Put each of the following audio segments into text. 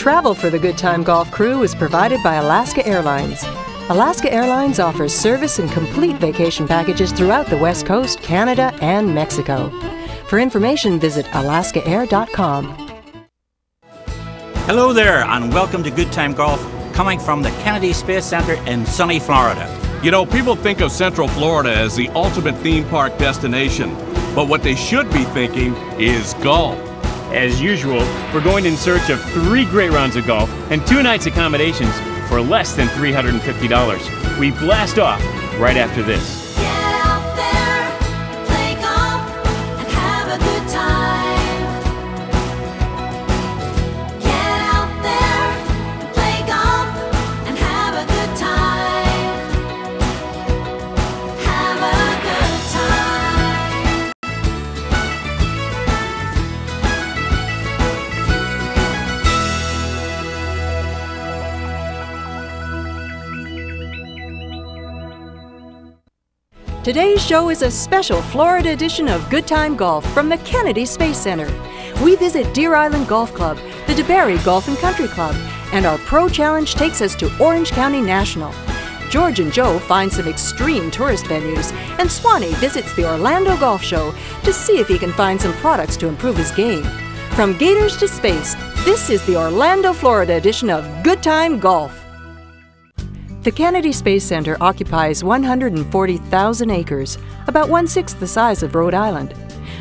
Travel for the Good Time Golf crew is provided by Alaska Airlines. Alaska Airlines offers service and complete vacation packages throughout the West Coast, Canada, and Mexico. For information, visit alaskaair.com. Hello there, and welcome to Good Time Golf, coming from the Kennedy Space Center in sunny Florida. You know, people think of Central Florida as the ultimate theme park destination, but what they should be thinking is golf. As usual, we're going in search of 3 great rounds of golf and 2 nights accommodations for less than $350. We blast off right after this. Get out there, play golf, and have a good time. Get out there, play golf, and have a good time. Have a good time. Today's show is a special Florida edition of Good Time Golf from the Kennedy Space Center. We visit Deer Island Golf Club, the DeBary Golf and Country Club, and our Pro Challenge takes us to Orange County National. George and Joe find some extreme tourist venues, and Swanee visits the Orlando Golf Show to see if he can find some products to improve his game. From Gators to space, this is the Orlando, Florida edition of Good Time Golf. The Kennedy Space Center occupies 140,000 acres, about 1/6 the size of Rhode Island.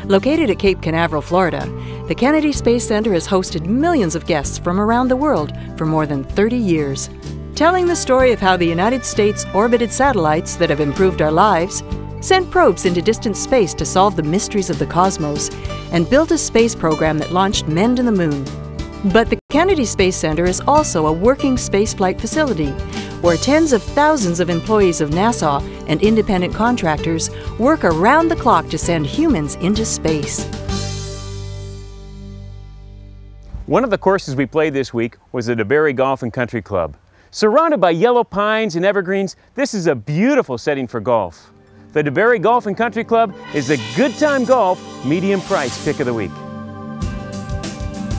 Located at Cape Canaveral, Florida, the Kennedy Space Center has hosted millions of guests from around the world for more than 30 years. Telling the story of how the United States orbited satellites that have improved our lives, sent probes into distant space to solve the mysteries of the cosmos, and built a space program that launched men to the moon. But the Kennedy Space Center is also a working spaceflight facility, where tens of thousands of employees of NASA and independent contractors work around the clock to send humans into space. One of the courses we played this week was the DeBary Golf and Country Club. Surrounded by yellow pines and evergreens, this is a beautiful setting for golf. The DeBary Golf and Country Club is the Good Time Golf medium price pick of the week.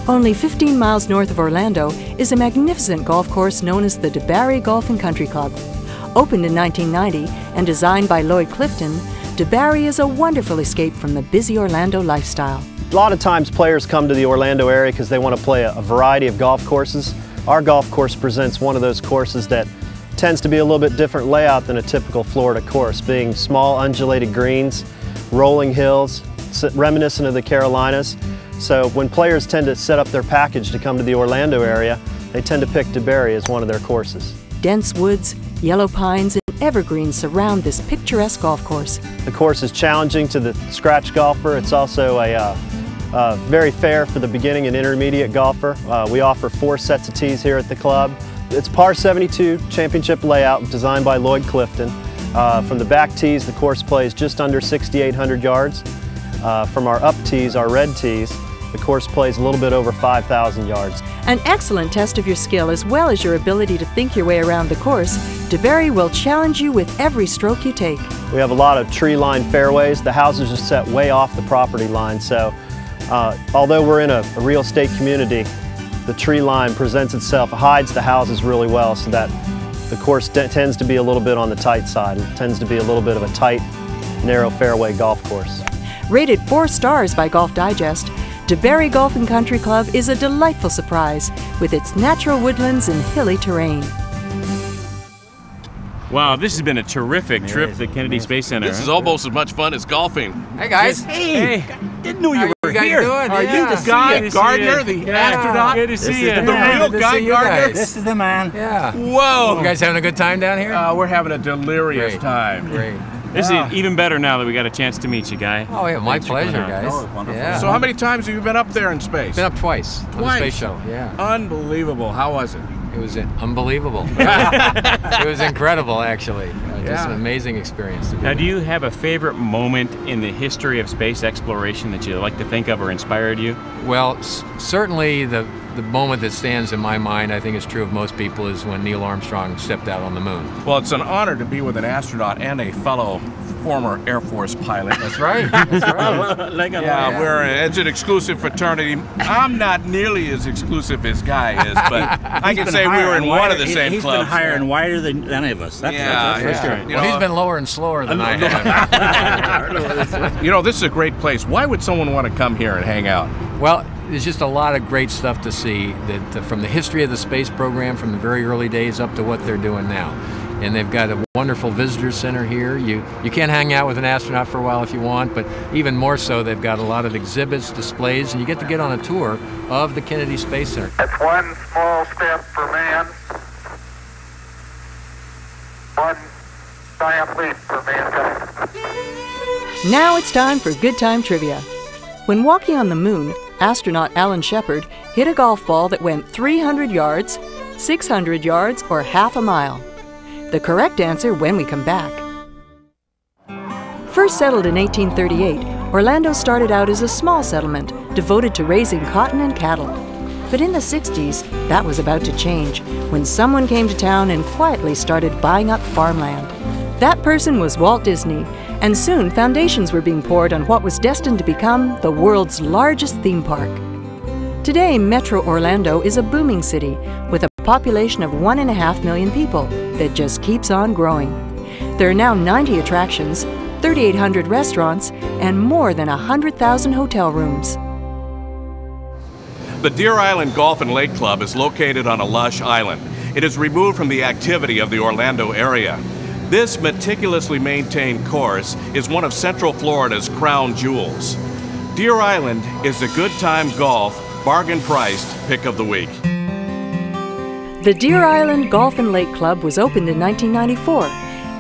Only 15 miles north of Orlando is a magnificent golf course known as the DeBary Golf and Country Club. Opened in 1990 and designed by Lloyd Clifton, DeBary is a wonderful escape from the busy Orlando lifestyle. A lot of times players come to the Orlando area because they want to play a variety of golf courses. Our golf course presents one of those courses that tends to be a little bit different layout than a typical Florida course, being small undulated greens, rolling hills, reminiscent of the Carolinas. So when players tend to set up their package to come to the Orlando area, they tend to pick DeBary as one of their courses. Dense woods, yellow pines, and evergreens surround this picturesque golf course. The course is challenging to the scratch golfer. It's also very fair for the beginning and intermediate golfer. We offer 4 sets of tees here at the club. It's par 72 championship layout designed by Lloyd Clifton. From the back tees, the course plays just under 6,800 yards. From our up tees, our red tees, the course plays a little bit over 5,000 yards. An excellent test of your skill as well as your ability to think your way around the course, DeBary will challenge you with every stroke you take. We have a lot of tree-lined fairways. The houses are set way off the property line, so although we're in a real estate community, the tree line presents itself, hides the houses really well, so that the course tends to be a little bit on the tight side. It tends to be a little bit of a tight, narrow fairway golf course. Rated 4 stars by Golf Digest, DeBary Golf and Country Club is a delightful surprise with its natural woodlands and hilly terrain. Wow, this has been a terrific trip to the Kennedy Space Center. This is almost as much fun as golfing. Hey guys. Hey, Didn't know you were guys here. doing? Are Yeah. you the guy Good to see Gardner, you. the astronaut? Good to see you. The real Good to Guy see you Gardner? guys. This is the man. Yeah. Whoa! You guys having a good time down here? We're having a delirious Great. time. Great. This is even better now that we got a chance to meet you, Guy. Oh yeah, my Thanks for coming pleasure, out. guys. Oh, wonderful. Yeah. So how many times have you been up there in space? Been up twice on the Twice? space shuttle. Yeah. Unbelievable. How was it? It was unbelievable. It was incredible, actually. Just an Yeah. amazing experience to be Now, there. do you have a favorite moment in the history of space exploration that you like to think of or inspired you? Well, certainly the moment that stands in my mind, I think is true of most people, is when Neil Armstrong stepped out on the moon. Well, it's an honor to be with an astronaut and a fellow former Air Force pilot. That's right. That's right. Like a Yeah, it's an exclusive fraternity. I'm not nearly as exclusive as Guy is, but I can say we were in one of the same He's clubs. been higher and wider than any of us. That's for sure. You Well, know, he's been lower and slower than I have. you know, this is a great place. Why would someone want to come here and hang out? Well, there's just a lot of great stuff to see, that from the history of the space program from the very early days up to what they're doing now. And they've got a wonderful visitor center here. You can hang out with an astronaut for a while if you want, but even more so, they've got a lot of exhibits, displays, and you get on a tour of the Kennedy Space Center. That's one small step for man, one giant leap for mankind. Now it's time for Good Time Trivia. When walking on the moon, astronaut Alan Shepard hit a golf ball that went 300 yards, 600 yards, or half a mile. The correct answer when we come back. First settled in 1838, Orlando started out as a small settlement devoted to raising cotton and cattle. But in the 60s, that was about to change when someone came to town and quietly started buying up farmland. That person was Walt Disney, and soon foundations were being poured on what was destined to become the world's largest theme park. Today, Metro Orlando is a booming city with a population of 1.5 million people that just keeps on growing. There are now 90 attractions, 3,800 restaurants, and more than 100,000 hotel rooms. The Deer Island Golf and Lake Club is located on a lush island. It is removed from the activity of the Orlando area. This meticulously maintained course is one of Central Florida's crown jewels. Deer Island is the Good Time Golf bargain-priced pick of the week. The Deer Island Golf and Lake Club was opened in 1994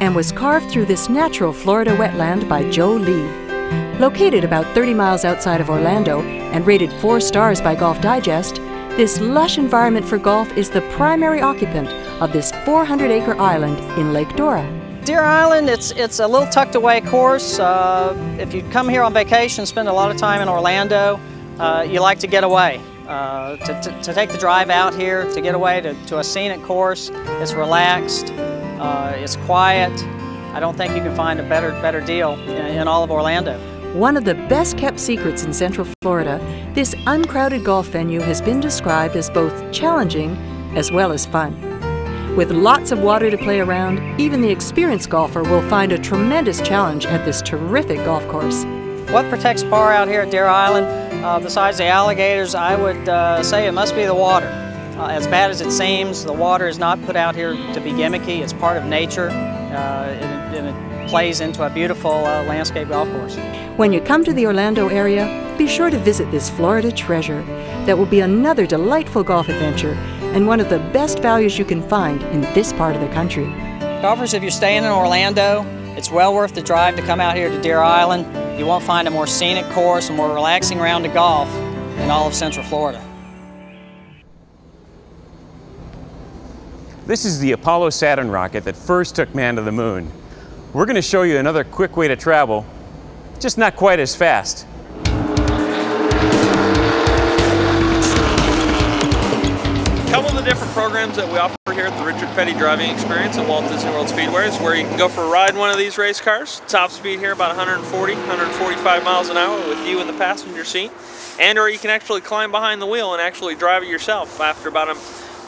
and was carved through this natural Florida wetland by Joe Lee. Located about 30 miles outside of Orlando and rated 4 stars by Golf Digest, this lush environment for golf is the primary occupant of this 400-acre island in Lake Dora. Deer Island, it's a little tucked away course. If you come here on vacation, spend a lot of time in Orlando, you like to get away. To take the drive out here, to get away to a scenic course. It's relaxed, it's quiet. I don't think you can find a better deal in all of Orlando. One of the best kept secrets in Central Florida, this uncrowded golf venue has been described as both challenging as well as fun. With lots of water to play around, even the experienced golfer will find a tremendous challenge at this terrific golf course. What protects par out here at Deer Island, besides the alligators, I would say it must be the water. As bad as it seems, the water is not put out here to be gimmicky. It's part of nature, and it plays into a beautiful landscape golf course. When you come to the Orlando area, be sure to visit this Florida treasure. That will be another delightful golf adventure and one of the best values you can find in this part of the country. Golfers, if you're staying in Orlando, it's well worth the drive to come out here to Deer Island. You won't find a more scenic course, a more relaxing round of golf in all of Central Florida. This is the Apollo Saturn rocket that first took man to the moon. We're going to show you another quick way to travel, just not quite as fast. A couple of the different programs that we offer here at the Richard Petty Driving Experience at Walt Disney World Speedway is where you can go for a ride in one of these race cars. Top speed here about 140, 145 miles an hour with you in the passenger seat. And or you can actually climb behind the wheel and actually drive it yourself after about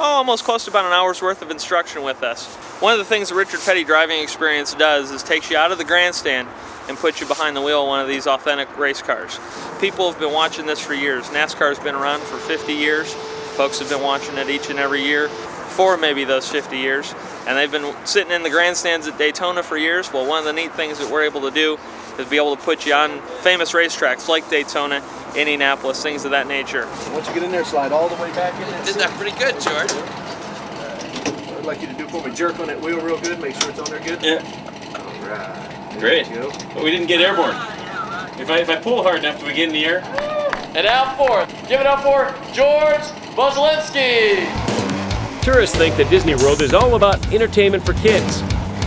almost close to about an hour's worth of instruction with us. One of the things the Richard Petty Driving Experience does is takes you out of the grandstand and puts you behind the wheel of one of these authentic race cars. People have been watching this for years. NASCAR's been around for 50 years. Folks have been watching it each and every year for maybe those 50 years. And they've been sitting in the grandstands at Daytona for years. Well, one of the neat things that we're able to do is be able to put you on famous racetracks like Daytona, Indianapolis, things of that nature. Once you get in there, slide all the way back in. Did that pretty good, George. What I'd like you to do for me, jerk on that wheel real good, make sure it's on there good. Yeah. All right. Great. But we didn't get airborne. If I pull hard enough, do we get in the air? And out fourth. Give it up for George Bozlinski. Tourists think that Disney World is all about entertainment for kids,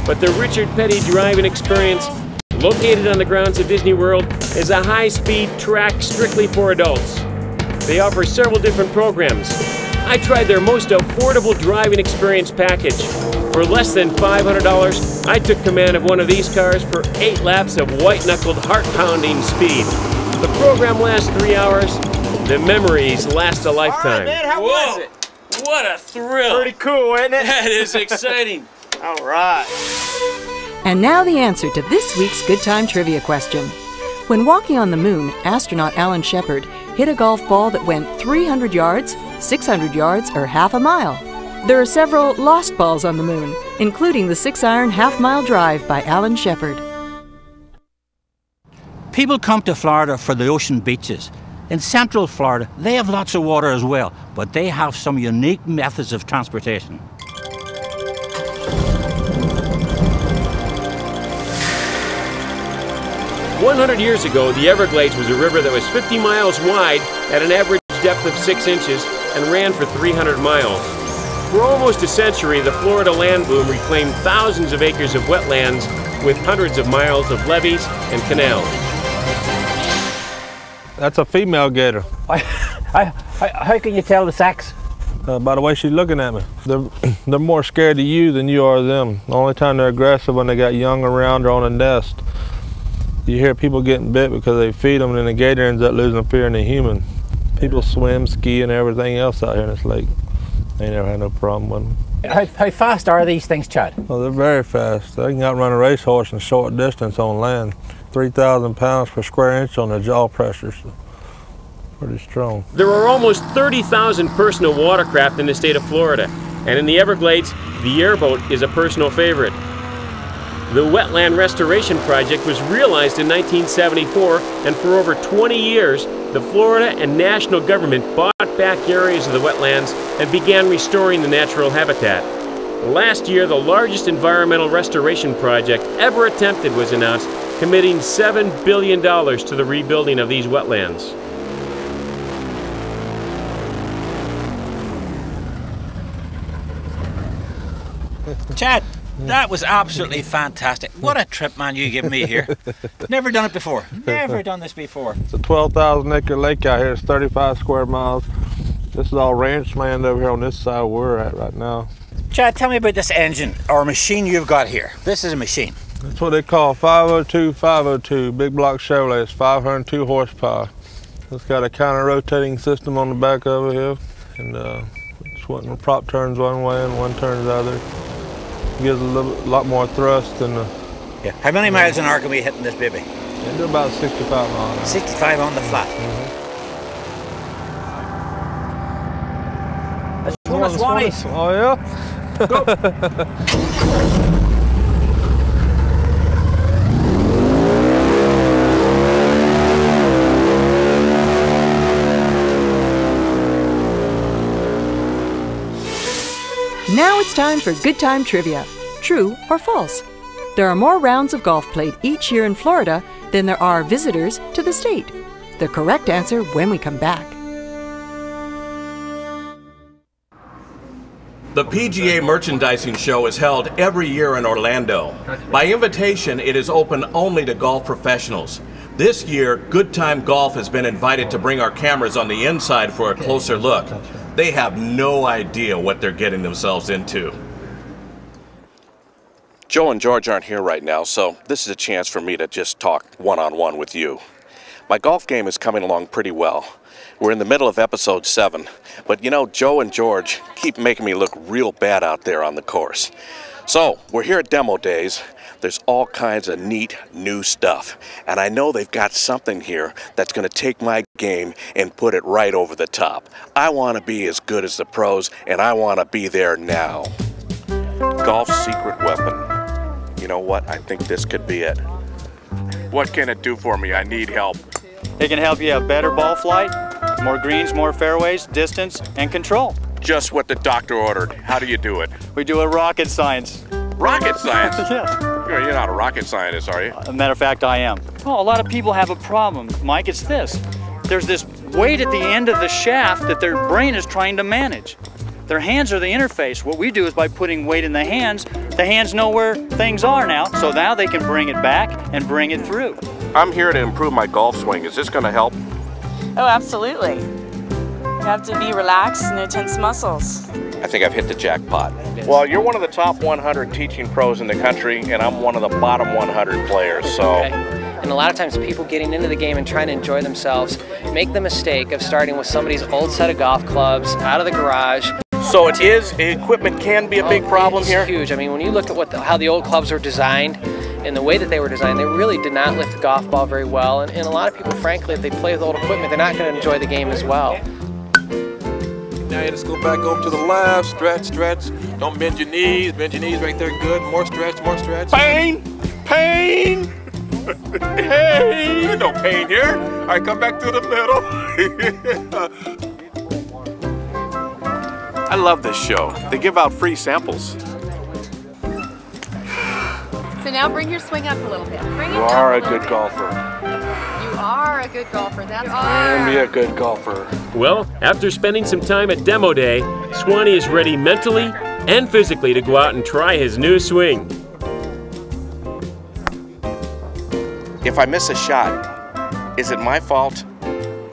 but the Richard Petty Driving Experience, located on the grounds of Disney World, is a high-speed track strictly for adults. They offer several different programs: I tried their most affordable driving experience package. For less than $500, I took command of one of these cars for 8 laps of white-knuckled, heart-pounding speed. The program lasts 3 hours. The memories last a lifetime. All right, man, how was it? What a thrill. Pretty cool, isn't it? That is exciting. All right. And now the answer to this week's Good Time Trivia question. When walking on the moon, astronaut Alan Shepard hit a golf ball that went 300 yards, 600 yards, or half a mile. There are several lost balls on the moon, including the 6-iron half-mile drive by Alan Shepard. People come to Florida for the ocean beaches. In Central Florida, they have lots of water as well, but they have some unique methods of transportation. "100 years ago, the Everglades was a river that was 50 miles wide at an average depth of 6 inches and ran for 300 miles. For almost a century, the Florida land boom reclaimed thousands of acres of wetlands with hundreds of miles of levees and canals." That's a female gator. How can you tell the sex? By the way she's looking at me. They're more scared of you than you are of them. The only time they're aggressive when they got young around or on a nest. You hear people getting bit because they feed them, and then the gator ends up losing fear in the human. People swim, ski, and everything else out here in this lake. They never had no problem with them. How fast are these things, Chad? Well, they're very fast. They can outrun a racehorse in short distance on land. 3,000 pounds per square inch on their jaw pressure, so pretty strong. There are almost 30,000 personal watercraft in the state of Florida, and in the Everglades, the airboat is a personal favorite. The Wetland Restoration Project was realized in 1974, and for over 20 years, the Florida and national government bought back areas of the wetlands and began restoring the natural habitat. Last year, the largest environmental restoration project ever attempted was announced, committing $7 billion to the rebuilding of these wetlands. Chad, that was absolutely fantastic. What a trip, man, you gave me here. Never done it before. Never done this before. It's a 12,000 acre lake out here. It's 35 square miles. This is all ranch land over here on this side where we're at right now. Chad, tell me about this engine or machine you've got here. This is a machine. That's what they call 502, big block Chevrolet. It's 502 horsepower. It's got a counter-rotating system on the back of it here, and it's when the prop turns one way and one turns the other. It gives a lot more thrust than the... Yeah. How many miles an hour can we hit in this baby? They do about 65 miles an hour. 65 on the flat. Let's swim the Swannies. Oh yeah? Now it's time for Good Time Trivia. True or false? There are more rounds of golf played each year in Florida than there are visitors to the state. The correct answer when we come back. The PGA Merchandising Show is held every year in Orlando. By invitation, it is open only to golf professionals. This year, Good Time Golf has been invited to bring our cameras on the inside for a closer look. They have no idea what they're getting themselves into. Joe and George aren't here right now, so this is a chance for me to just talk one-on-one with you. My golf game is coming along pretty well. We're in the middle of episode 7, but you know, Joe and George keep making me look real bad out there on the course. So, we're here at Demo Days. There's all kinds of neat, new stuff, and I know they've got something here that's going to take my game and put it right over the top. I want to be as good as the pros, and I want to be there now. Golf's secret weapon. You know what? I think this could be it. What can it do for me? I need help. It can help you have better ball flight, more greens, more fairways, distance, and control. Just what the doctor ordered. How do you do it? We do it rocket science. Rocket science? Yes. You're not a rocket scientist, are you? As a matter of fact, I am. Oh, a lot of people have a problem, Mike. It's this. There's this weight at the end of the shaft that their brain is trying to manage. Their hands are the interface. What we do is by putting weight in the hands know where things are now, so now they can bring it back and bring it through. I'm here to improve my golf swing. Is this going to help? Oh, absolutely. have to be relaxed and tense muscles. I think I've hit the jackpot. Well, you're one of the top 100 teaching pros in the country, and I'm one of the bottom 100 players, so... Okay. And a lot of times people getting into the game and trying to enjoy themselves make the mistake of starting with somebody's old set of golf clubs out of the garage. So equipment can be a big problem here? It's huge. I mean, when you look at how the old clubs were designed and the way that they were designed, they really did not lift the golf ball very well. And a lot of people, frankly, if they play with old equipment, they're not going to enjoy the game as well. Now you just go back over to the left, stretch, stretch. Don't bend your knees right there, good. More stretch, more stretch. Pain! Pain! Hey! There's no pain here. All right, come back to the middle. I love this show. They give out free samples. So now bring your swing up a little bit. Bring it You up are a little good bit. golfer. You are a good golfer. That's Can be a good golfer. Well, after spending some time at Demo Day, Swanee is ready mentally and physically to go out and try his new swing. If I miss a shot, is it my fault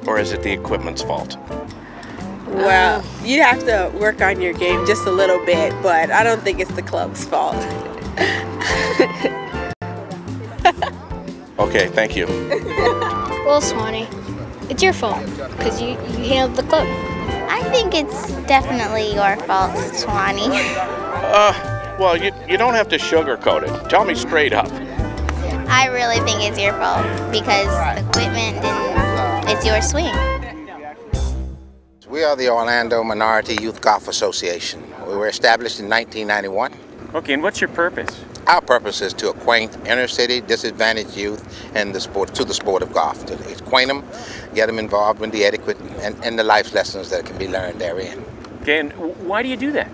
or is it the equipment's fault? Well, you have to work on your game just a little bit, but I don't think it's the club's fault. Okay, thank you. Well, Swanee, it's your fault because you handled the club. I think it's definitely your fault, Swanee. Well, you don't have to sugarcoat it. Tell me straight up. I really think it's your fault because the equipment didn't, it's your swing. We are the Orlando Minority Youth Golf Association. We were established in 1991. Okay, and what's your purpose? Our purpose is to acquaint inner city disadvantaged youth and the sport of golf, to acquaint them, get them involved in the etiquette and the life lessons that can be learned therein. Okay, and why do you do that?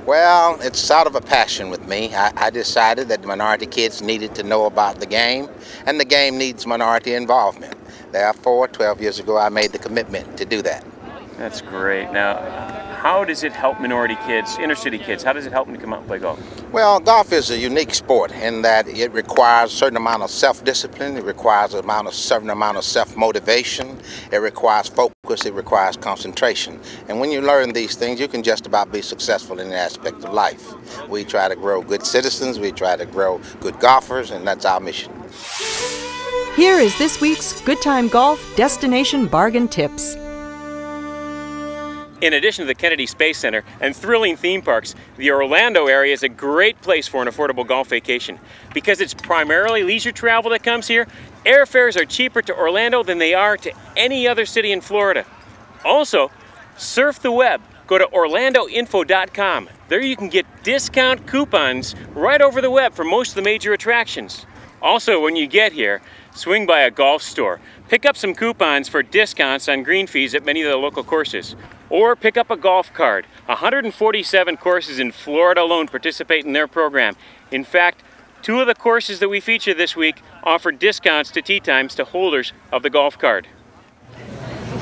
Well, it's sort of a passion with me. I decided that the minority kids needed to know about the game, and the game needs minority involvement. Therefore, 12 years ago, I made the commitment to do that. That's great. Now, how does it help minority kids, inner city kids? How does it help them to come out and play golf? Well, golf is a unique sport in that it requires a certain amount of self-discipline, it requires a certain amount of self-motivation, it requires focus, it requires concentration. And when you learn these things, you can just about be successful in any aspect of life. We try to grow good citizens, we try to grow good golfers, and that's our mission. Here is this week's Good Time Golf Destination Bargain Tips. In addition to the Kennedy Space Center and thrilling theme parks, the Orlando area is a great place for an affordable golf vacation. Because it's primarily leisure travel that comes here, airfares are cheaper to Orlando than they are to any other city in Florida. Also, surf the web. Go to orlandoinfo.com. There you can get discount coupons right over the web for most of the major attractions. Also, when you get here, swing by a golf store. Pick up some coupons for discounts on green fees at many of the local courses. Or pick up a golf card. 147 courses in Florida alone participate in their program. In fact, 2 of the courses that we feature this week offer discounts to tee times to holders of the golf card.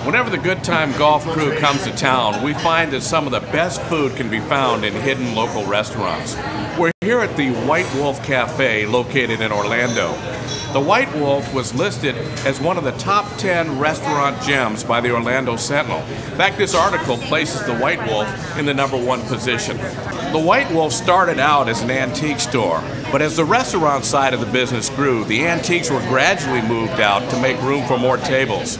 Whenever the Good Time Golf crew comes to town, we find that some of the best food can be found in hidden local restaurants. We're here at the White Wolf Cafe located in Orlando. The White Wolf was listed as one of the top 10 restaurant gems by the Orlando Sentinel. In fact, this article places the White Wolf in the #1 position. The White Wolf started out as an antique store, but as the restaurant side of the business grew, the antiques were gradually moved out to make room for more tables.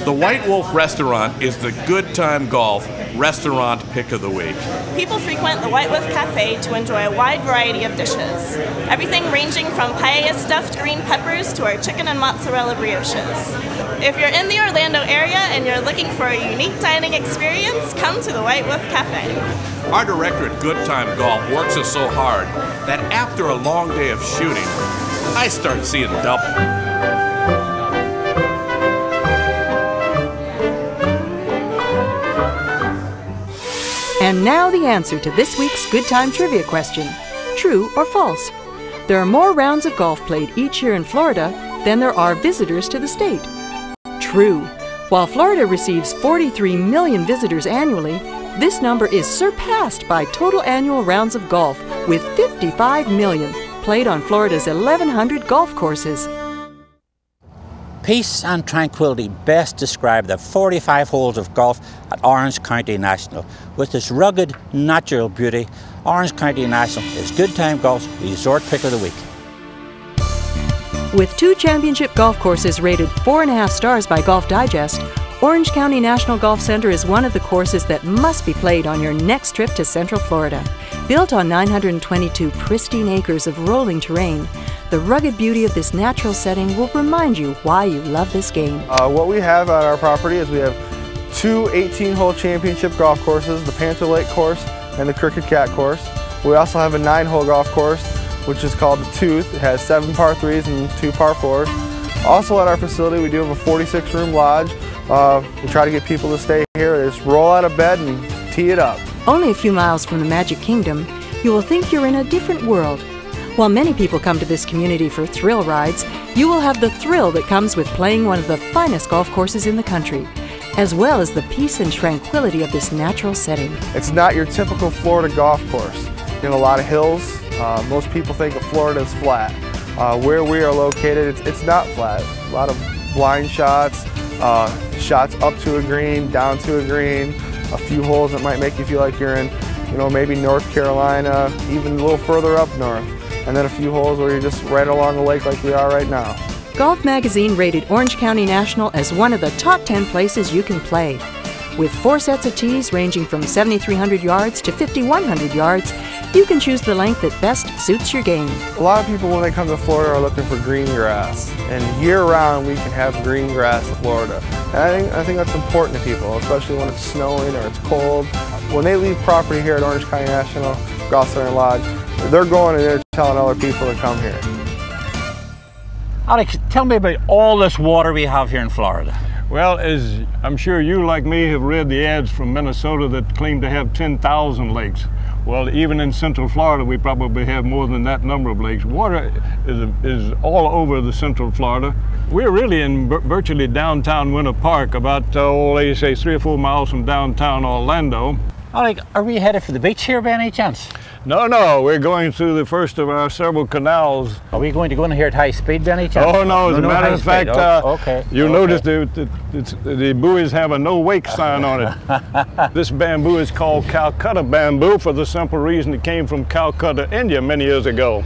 The White Wolf restaurant is the Good Time Golf Restaurant Pick of the Week. People frequent the White Wolf Cafe to enjoy a wide variety of dishes. Everything ranging from paella stuffed green peppers to our chicken and mozzarella brioches. If you're in the Orlando area and you're looking for a unique dining experience, come to the White Wolf Cafe. Our director at Good Time Golf works us so hard that after a long day of shooting, I start seeing double. And now the answer to this week's Good Time Trivia question. True or false? There are more rounds of golf played each year in Florida than there are visitors to the state. True. While Florida receives 43 million visitors annually, this number is surpassed by total annual rounds of golf with 55 million played on Florida's 1,100 golf courses. Peace and tranquility best describe the 45 holes of golf at Orange County National. With its rugged, natural beauty, Orange County National is Good Time Golf's resort pick of the week. With 2 championship golf courses rated 4.5 stars by Golf Digest, Orange County National Golf Center is one of the courses that must be played on your next trip to Central Florida. Built on 922 pristine acres of rolling terrain, the rugged beauty of this natural setting will remind you why you love this game. What we have at our property is we have 2 18-hole championship golf courses, the Panther Lake course and the Crooked Cat course. We also have a 9-hole golf course, which is called the Tooth. It has 7 par 3s and 2 par 4s. Also at our facility, we do have a 46-room lodge. We try to get people to stay here. They just roll out of bed and tee it up. Only a few miles from the Magic Kingdom, you will think you're in a different world. While many people come to this community for thrill rides, you will have the thrill that comes with playing one of the finest golf courses in the country, as well as the peace and tranquility of this natural setting. It's not your typical Florida golf course. You have a lot of hills. Most people think of Florida as flat. Where we are located, it's not flat. A lot of blind shots, shots up to a green, down to a green, a few holes that might make you feel like you're in, maybe North Carolina, even a little further up north. And then a few holes where you're just right along the lake like we are right now. Golf Magazine rated Orange County National as one of the top 10 places you can play. With 4 sets of tees ranging from 7,300 yards to 5,100 yards, you can choose the length that best suits your game. A lot of people when they come to Florida are looking for green grass, and year-round we can have green grass in Florida. And I think that's important to people, especially when it's snowing or it's cold. When they leave property here at Orange County National Golf Center Lodge, they're going and they're telling other people to come here. Alex, tell me about all this water we have here in Florida. Well, as I'm sure you, like me, have read the ads from Minnesota that claim to have 10,000 lakes. Well, even in Central Florida, we probably have more than that number of lakes. Water is all over the Central Florida. We're really in virtually downtown Winter Park, about, they say 3 or 4 miles from downtown Orlando. Alex, are we headed for the beach here by any chance? No, we're going through the first of our several canals. Are we going to go in here at high speed by any chance? Oh no, as a matter of fact, you'll notice the buoys have a no wake sign on it. This bamboo is called Calcutta bamboo for the simple reason it came from Calcutta, India many years ago.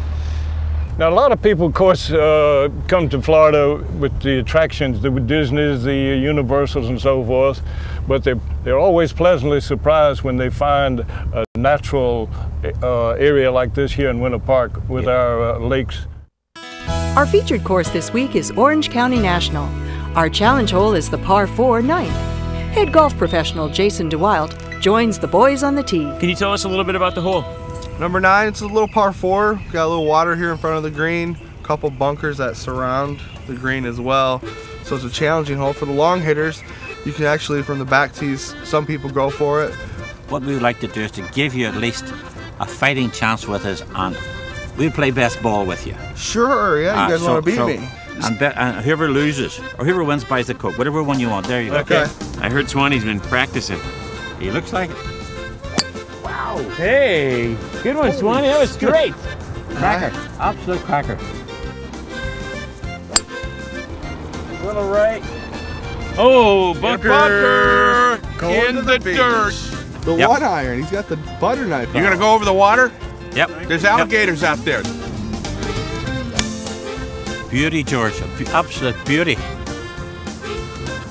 Now, a lot of people, of course, come to Florida with the attractions, the Disneys, the Universals and so forth, but they're always pleasantly surprised when they find a natural area like this here in Winter Park with our lakes. Our featured course this week is Orange County National. Our challenge hole is the par 4 9th. Head golf professional Jason DeWild joins the boys on the tee. Can you tell us a little bit about the hole? Number 9, it's a little par 4. Got a little water here in front of the green, a couple bunkers that surround the green as well. So it's a challenging hole for the long hitters. You can actually, from the back tees, some people go for it. What we would like to do is to give you at least a fighting chance with us, and we'll play best ball with you. Sure, yeah, you guys want to beat me. And whoever loses, or whoever wins buys the Coke, whatever one you want. There you go. Okay. I heard Swanee's been practicing. He looks like it. Wow. Hey, good one, Swanee. That was great. Cracker, absolute cracker. Little right. Oh, bunker. In the dirt. The 1 iron. He's got the butter knife. You're gonna go over the water? Yep. There's alligators out there. Beauty, George. Absolute beauty.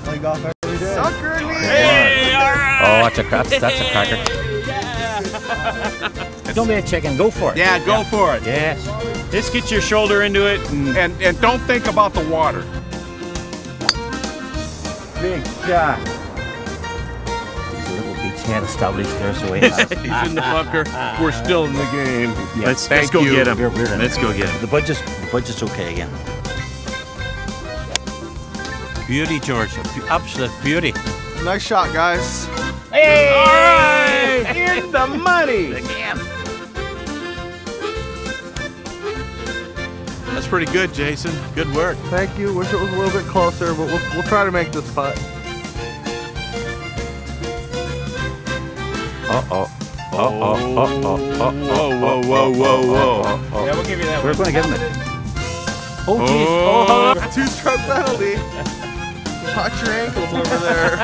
Play golf every day. Sucker me. Hey, all right. Oh, that's a cracker. Don't be a chicken. Go for it. Yeah, go for it. Yes. Just get your shoulder into it. And don't think about the water. Big shot. He's a little beachhead established there, so he's in the bunker. We're still in the game. Yeah. Let's go get him. Let's go get him. The budget's okay again. Beauty, George. Absolute beauty. Nice shot, guys. Hey! All right! In the money! Again. That's pretty good, Jason. Good work. Thank you. Wish it was a little bit closer, but we'll try to make this putt. Uh-oh. Whoa. Yeah, we'll give you that We're one. going to give him it. Oh, geez. Oh, 2-stroke penalty. Watch your ankles over there.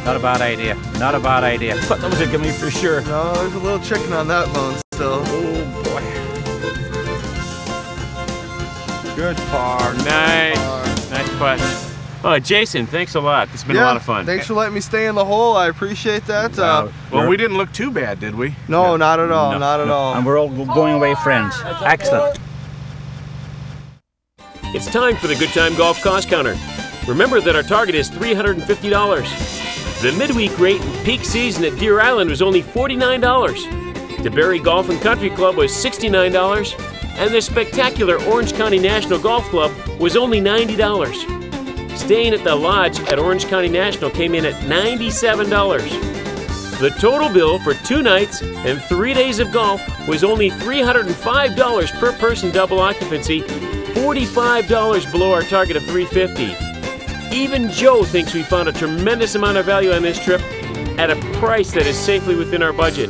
Not a bad idea. Not a bad idea. But that was a gimme for sure. No, there's a little chicken on that bone still. Oh boy. Good par. Nice. Nice putt. Oh, Jason, thanks a lot. It's been a lot of fun. Thanks for letting me stay in the hole. I appreciate that. Well, we didn't look too bad, did we? No, not at all. Not at all. And we're all going away friends. Excellent. It's time for the Good Time Golf Cost Counter. Remember that our target is $350. The midweek rate in peak season at Deer Island was only $49. DeBerry Golf and Country Club was $69. And the spectacular Orange County National Golf Club was only $90. Staying at the Lodge at Orange County National came in at $97. The total bill for 2 nights and 3 days of golf was only $305 per person double occupancy, $45 below our target of $350. Even Joe thinks we found a tremendous amount of value on this trip at a price that is safely within our budget.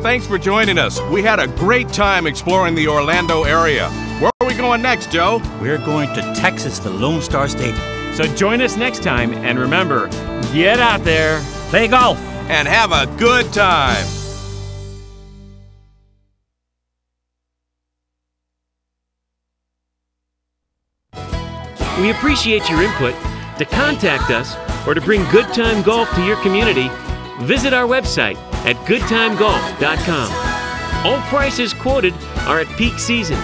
Thanks for joining us. We had a great time exploring the Orlando area. Where are we going next, Joe? We're going to Texas, the Lone Star State. So join us next time, and remember, get out there, play golf, and have a good time. We appreciate your input. To contact us or to bring Good Time Golf to your community, visit our website at goodtimegolf.com. All prices quoted are at peak season.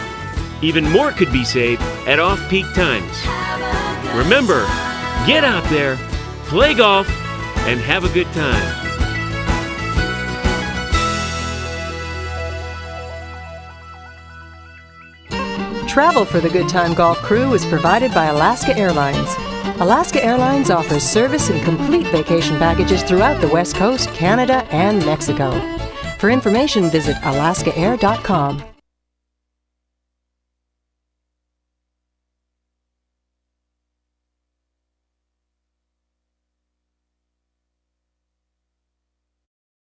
Even more could be saved at off-peak times. Remember, get out there, play golf, and have a good time. Travel for the Good Time Golf crew is provided by Alaska Airlines. Alaska Airlines offers service and complete vacation packages throughout the West Coast, Canada, and Mexico. For information, visit alaskaair.com.